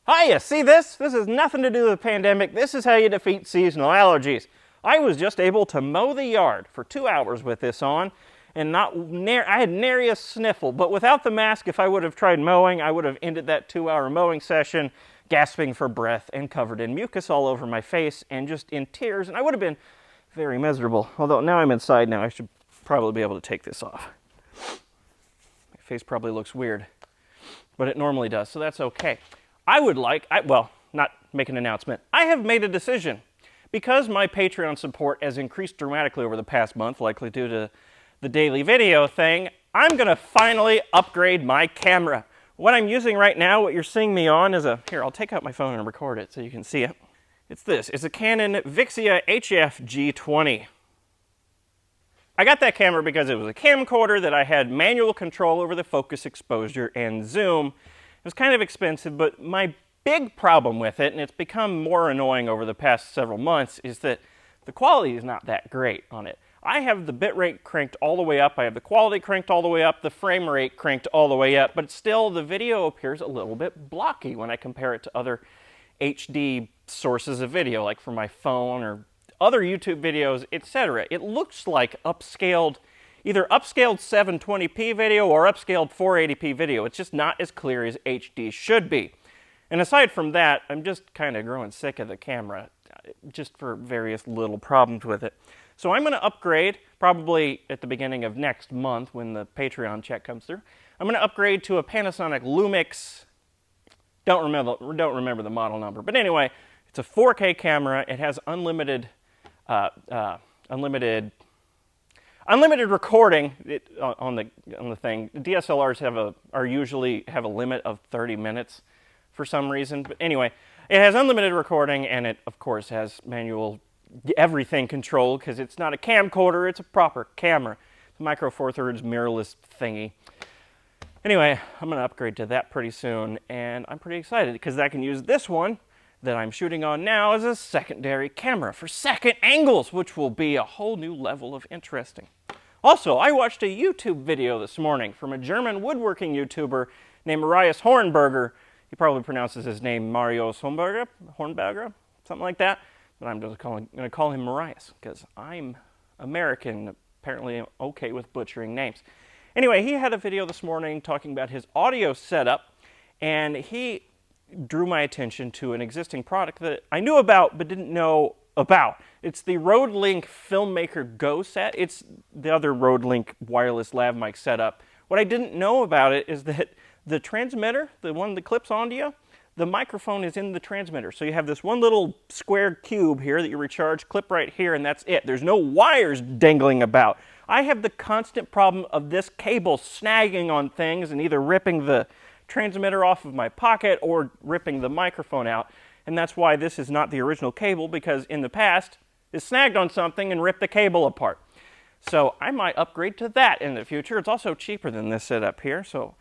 Hiya, see this? This has nothing to do with the pandemic. This is how you defeat seasonal allergies. I was just able to mow the yard for 2 hours with this on, and I had nary a sniffle. But without the mask, if I would have tried mowing, I would have ended that 2-hour mowing session gasping for breath and covered in mucus all over my face and just in tears, and I would have been very miserable. Although now I'm inside now, I should probably be able to take this off. My face probably looks weird, but it normally does, so that's okay. Not make an announcement. I have made a decision. Because my Patreon support has increased dramatically over the past month, likely due to the daily video thing, I'm going to finally upgrade my camera. What I'm using right now, what you're seeing me on, is here, I'll take out my phone and record it so you can see it. It's this. It's a Canon Vixia HF G20. I got that camera because it was a camcorder that I had manual control over the focus, exposure, and zoom. It was kind of expensive, but my big problem with it, and it's become more annoying over the past several months, is that the quality is not that great on it. I have the bitrate cranked all the way up, I have the quality cranked all the way up, the frame rate cranked all the way up, but still the video appears a little bit blocky when I compare it to other HD sources of video, like from my phone or other YouTube videos, etc. It looks like either upscaled 720p video or upscaled 480p video. It's just not as clear as HD should be. And aside from that, I'm just kind of growing sick of the camera, just for various little problems with it. So I'm going to upgrade, probably at the beginning of next month when the Patreon check comes through. I'm going to upgrade to a Panasonic Lumix. Don't remember the model number, but anyway, it's a 4K camera. It has unlimited recording on the thing. DSLRs usually have a limit of 30 minutes. For some reason, but anyway, it has unlimited recording, and it, of course, has manual everything control, because it's not a camcorder, it's a proper camera. It's a Micro Four Thirds mirrorless thingy. Anyway, I'm going to upgrade to that pretty soon, and I'm pretty excited, because I can use this one that I'm shooting on now as a secondary camera for second angles, which will be a whole new level of interesting. Also, I watched a YouTube video this morning from a German woodworking YouTuber named Marius Hornberger. He probably pronounces his name Marius Hornberger, something like that. But I'm just going to call him Marius, because I'm American, apparently okay with butchering names. Anyway, he had a video this morning talking about his audio setup, and he drew my attention to an existing product that I knew about but didn't know about. It's the Rode Filmmaker Go set. It's the other Rode wireless lav mic setup. What I didn't know about it is that the transmitter, the one that clips onto you, the microphone is in the transmitter. So you have this one little square cube here that you recharge, clip right here, and that's it. There's no wires dangling about. I have the constant problem of this cable snagging on things and either ripping the transmitter off of my pocket or ripping the microphone out. And that's why this is not the original cable, because in the past, it snagged on something and ripped the cable apart. So I might upgrade to that in the future. It's also cheaper than this setup here, so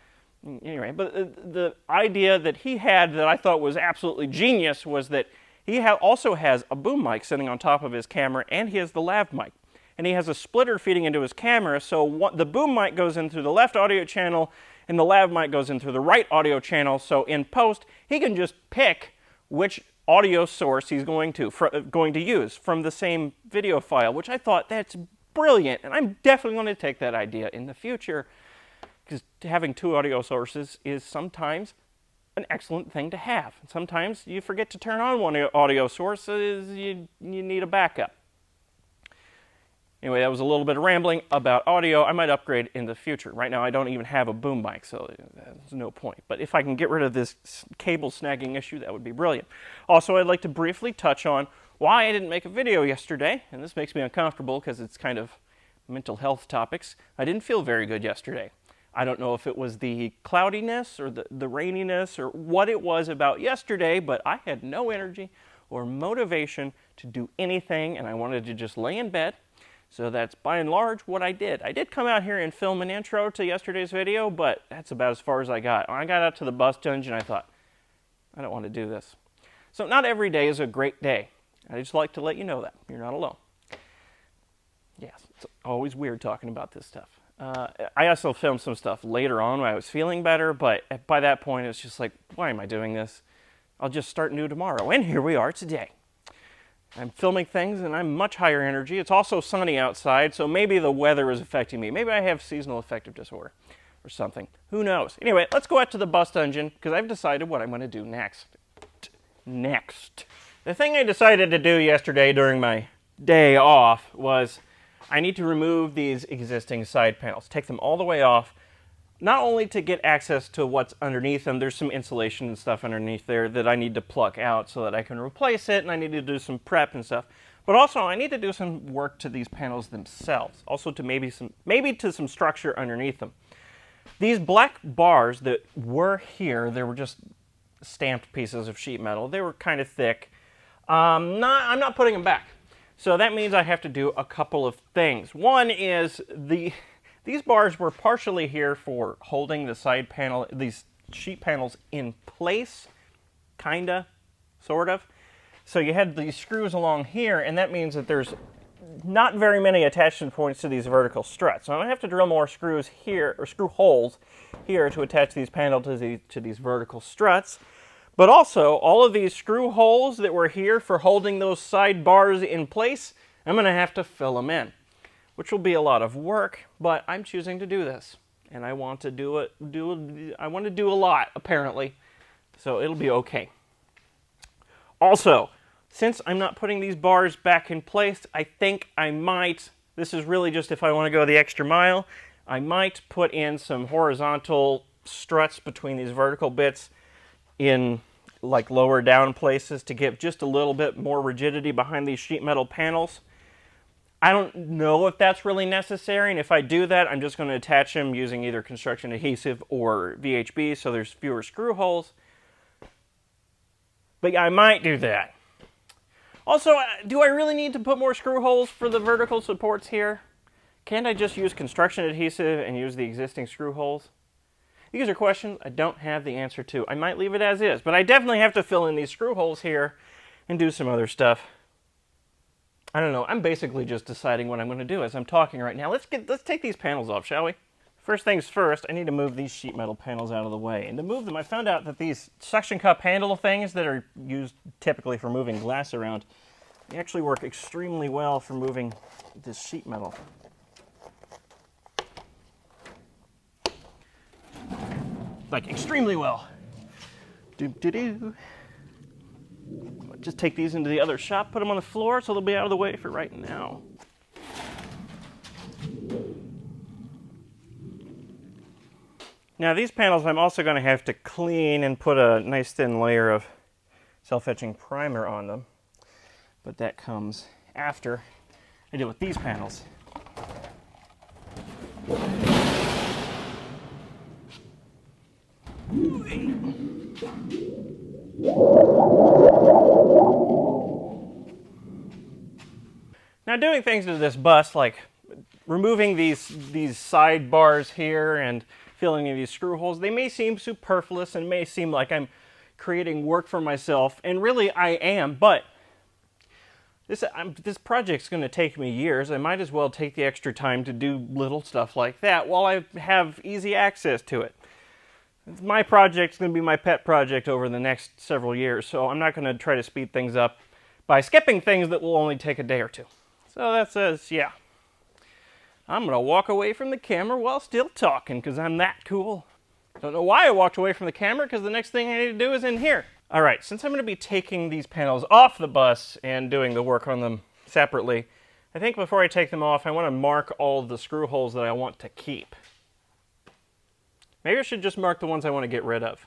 anyway, but the idea that he had that I thought was absolutely genius was that he also has a boom mic sitting on top of his camera, and he has the lav mic. And he has a splitter feeding into his camera, so the boom mic goes in through the left audio channel, and the lav mic goes in through the right audio channel, so in post, he can just pick which audio source he's going to use from the same video file, which I thought, that's brilliant, and I'm definitely going to take that idea in the future. Because having two audio sources is sometimes an excellent thing to have. Sometimes you forget to turn on one audio source, so you need a backup. Anyway, that was a little bit of rambling about audio. I might upgrade in the future. Right now I don't even have a boom mic, so there's no point. But if I can get rid of this cable snagging issue, that would be brilliant. Also, I'd like to briefly touch on why I didn't make a video yesterday, and this makes me uncomfortable because it's kind of mental health topics. I didn't feel very good yesterday. I don't know if it was the cloudiness or the raininess or what it was about yesterday, but I had no energy or motivation to do anything, and I wanted to just lay in bed. So that's by and large what I did. I did come out here and film an intro to yesterday's video, but that's about as far as I got. When I got out to the bus dungeon, I thought, I don't want to do this. So not every day is a great day. I just like to let you know that. You're not alone. Yes, it's always weird talking about this stuff. I also filmed some stuff later on when I was feeling better, but by that point, it's just like, why am I doing this? I'll just start new tomorrow. And here we are today. I'm filming things and I'm much higher energy. It's also sunny outside, so maybe the weather is affecting me. Maybe I have seasonal affective disorder or something. Who knows? Anyway, let's go out to the bus dungeon because I've decided what I'm going to do next. The thing I decided to do yesterday during my day off was I need to remove these existing side panels. Take them all the way off. Not only to get access to what's underneath them, there's some insulation and stuff underneath there that I need to pluck out so that I can replace it, and I need to do some prep and stuff. But also, I need to do some work to these panels themselves. Also to maybe to some structure underneath them. These black bars that were here, they were just stamped pieces of sheet metal. They were kind of thick. I'm not putting them back. So that means I have to do a couple of things. One is these bars were partially here for holding the side panel, these sheet panels in place, kinda, sort of. So you had these screws along here, and that means that there's not very many attachment points to these vertical struts. So I'm gonna have to drill more screws here, or screw holes here to attach these panels to these vertical struts. But also, all of these screw holes that were here for holding those side bars in place, I'm gonna have to fill them in, which will be a lot of work, but I'm choosing to do this. And I want to do a lot, apparently. So it'll be okay. Also, since I'm not putting these bars back in place, I think I might, this is really just if I want to go the extra mile, I might put in some horizontal struts between these vertical bits in like lower down places to give just a little bit more rigidity behind these sheet metal panels. I don't know if that's really necessary, and if I do that, I'm just going to attach them using either construction adhesive or VHB so there's fewer screw holes. But I might do that. Also, do I really need to put more screw holes for the vertical supports here? Can't I just use construction adhesive and use the existing screw holes? These are questions I don't have the answer to. I might leave it as is, but I definitely have to fill in these screw holes here and do some other stuff. I don't know. I'm basically just deciding what I'm going to do as I'm talking right now. Let's take these panels off, shall we? First things first, I need to move these sheet metal panels out of the way. And to move them, I found out that these suction cup handle things that are used typically for moving glass around, they actually work extremely well for moving this sheet metal. Like, extremely well. Doo-doo-doo. Just take these into the other shop, put them on the floor so they'll be out of the way for right now. Now these panels I'm also going to have to clean and put a nice thin layer of self-etching primer on them. But that comes after I deal with these panels. Now doing things to this bus, like removing these side bars here and filling in these screw holes, they may seem superfluous and may seem like I'm creating work for myself, and really I am, but this project's going to take me years. I might as well take the extra time to do little stuff like that while I have easy access to it. My project's going to be my pet project over the next several years, so I'm not going to try to speed things up by skipping things that will only take a day or two. So that says, yeah, I'm going to walk away from the camera while still talking because I'm that cool. Don't know why I walked away from the camera because the next thing I need to do is in here. All right, since I'm going to be taking these panels off the bus and doing the work on them separately, I think before I take them off, I want to mark all the screw holes that I want to keep. Maybe I should just mark the ones I want to get rid of.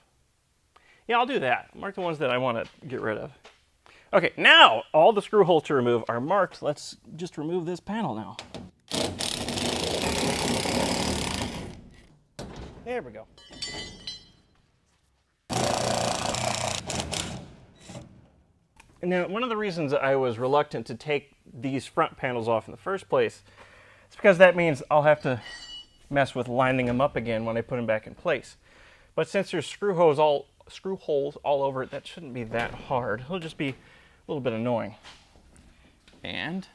Yeah, I'll do that. Mark the ones that I want to get rid of. Okay, now all the screw holes to remove are marked. Let's just remove this panel now. There we go. And now, one of the reasons I was reluctant to take these front panels off in the first place is because that means I'll have to mess with lining them up again when I put them back in place. But since there's screw holes all over it, that shouldn't be that hard. It'll just be a little bit annoying. And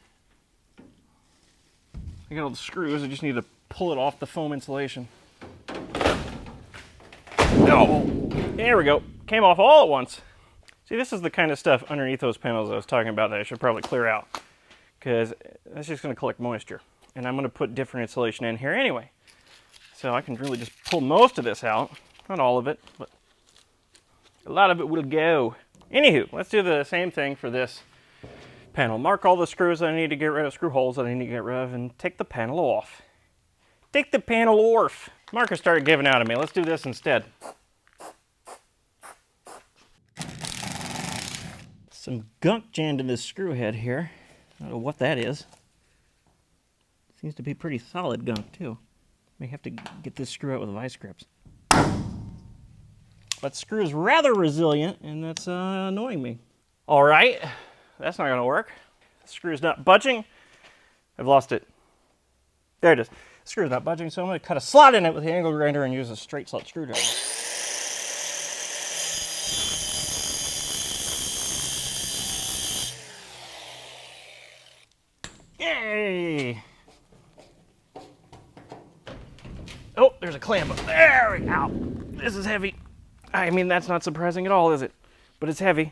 I got all the screws. I just need to pull it off the foam insulation. No, there we go. Came off all at once. See, this is the kind of stuff underneath those panels I was talking about that I should probably clear out, because that's just going to collect moisture. And I'm going to put different insulation in here anyway. So I can really just pull most of this out. Not all of it, but a lot of it will go. Anywho, let's do the same thing for this panel. Mark all the screws that I need to get rid of, screw holes that I need to get rid of, and take the panel off. Take the panel off. Marker started giving out on me. Let's do this instead. Some gunk jammed in this screw head here. I don't know what that is. Seems to be pretty solid gunk too. May have to get this screw out with vice grips. But screw is rather resilient, and that's annoying me. All right, that's not gonna work. The screw's not budging. I've lost it. There it is. The screw's not budging, so I'm gonna cut a slot in it with the angle grinder and use a straight slot screwdriver. Yay! Oh, there's a clamp. There we go. This is heavy. I mean, that's not surprising at all, is it? But it's heavy.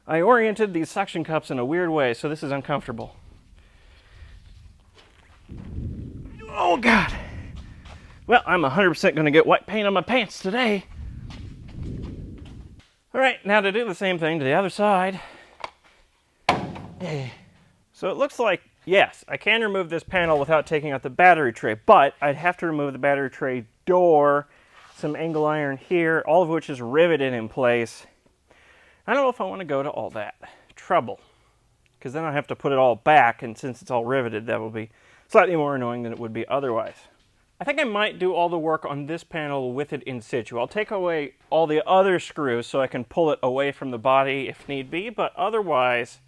I oriented these suction cups in a weird way, so this is uncomfortable. Oh, God. Well, I'm 100% going to get white paint on my pants today. All right, now to do the same thing to the other side. So it looks like, yes, I can remove this panel without taking out the battery tray, but I'd have to remove the battery tray door, some angle iron here, all of which is riveted in place. I don't know if I want to go to all that trouble, because then I have to put it all back, and since it's all riveted, that will be slightly more annoying than it would be otherwise. I think I might do all the work on this panel with it in situ. I'll take away all the other screws so I can pull it away from the body if need be, but otherwise,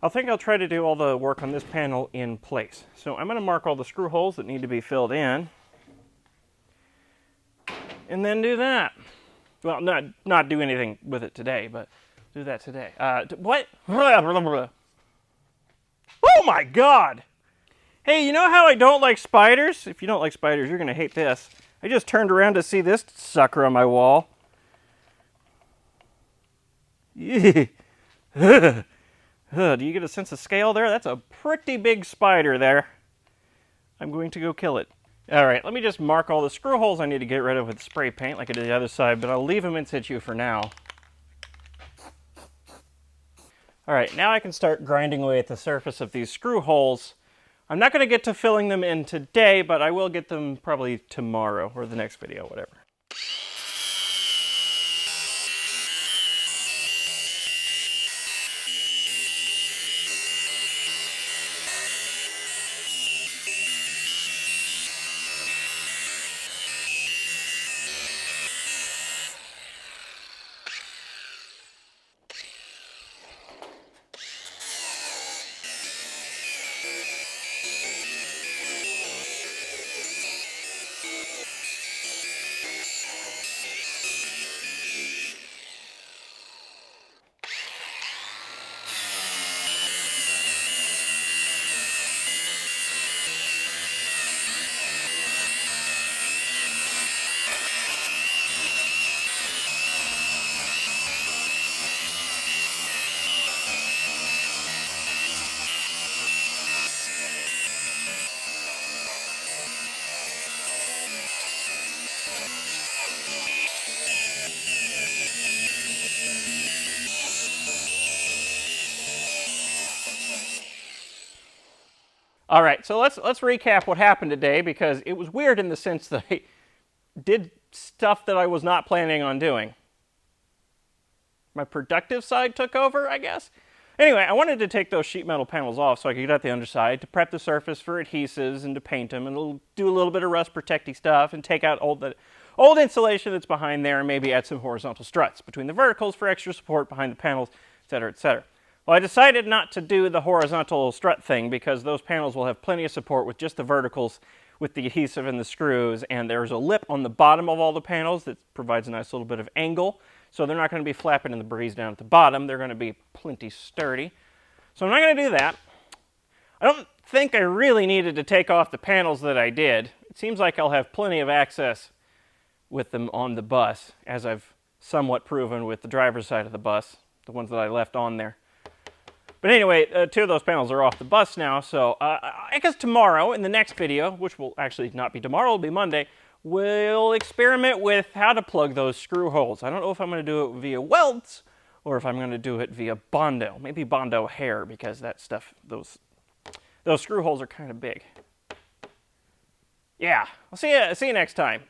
I'll try to do all the work on this panel in place. So I'm going to mark all the screw holes that need to be filled in, and then do that. Well, not do anything with it today, but do that today. What? Oh my God! Hey, you know how I don't like spiders? If you don't like spiders, you're going to hate this. I just turned around to see this sucker on my wall. Do you get a sense of scale there? That's a pretty big spider there. I'm going to go kill it. All right, let me just mark all the screw holes I need to get rid of with spray paint like I did the other side, but I'll leave them in situ for now. All right, now I can start grinding away at the surface of these screw holes. I'm not going to get to filling them in today, but I will get them probably tomorrow or the next video, whatever. All right, so let's recap what happened today, because it was weird in the sense that I did stuff that I was not planning on doing. My productive side took over, I guess. Anyway, I wanted to take those sheet metal panels off so I could get out the underside to prep the surface for adhesives and to paint them, and do a little bit of rust protecting stuff and take out the old insulation that's behind there and maybe add some horizontal struts between the verticals for extra support behind the panels, etc., etc. Well, I decided not to do the horizontal strut thing because those panels will have plenty of support with just the verticals with the adhesive and the screws, and there's a lip on the bottom of all the panels that provides a nice little bit of angle, so they're not going to be flapping in the breeze down at the bottom. They're going to be plenty sturdy. So I'm not going to do that. I don't think I really needed to take off the panels that I did. It seems like I'll have plenty of access with them on the bus, as I've somewhat proven with the driver's side of the bus the ones that I left on there. But anyway, 2 of those panels are off the bus now, so I guess tomorrow, in the next video, which will actually not be tomorrow, it'll be Monday, we'll experiment with how to plug those screw holes. I don't know if I'm going to do it via welds, or if I'm going to do it via Bondo. Maybe Bondo hair, because that stuff, those screw holes are kind of big. Yeah, I'll see you next time.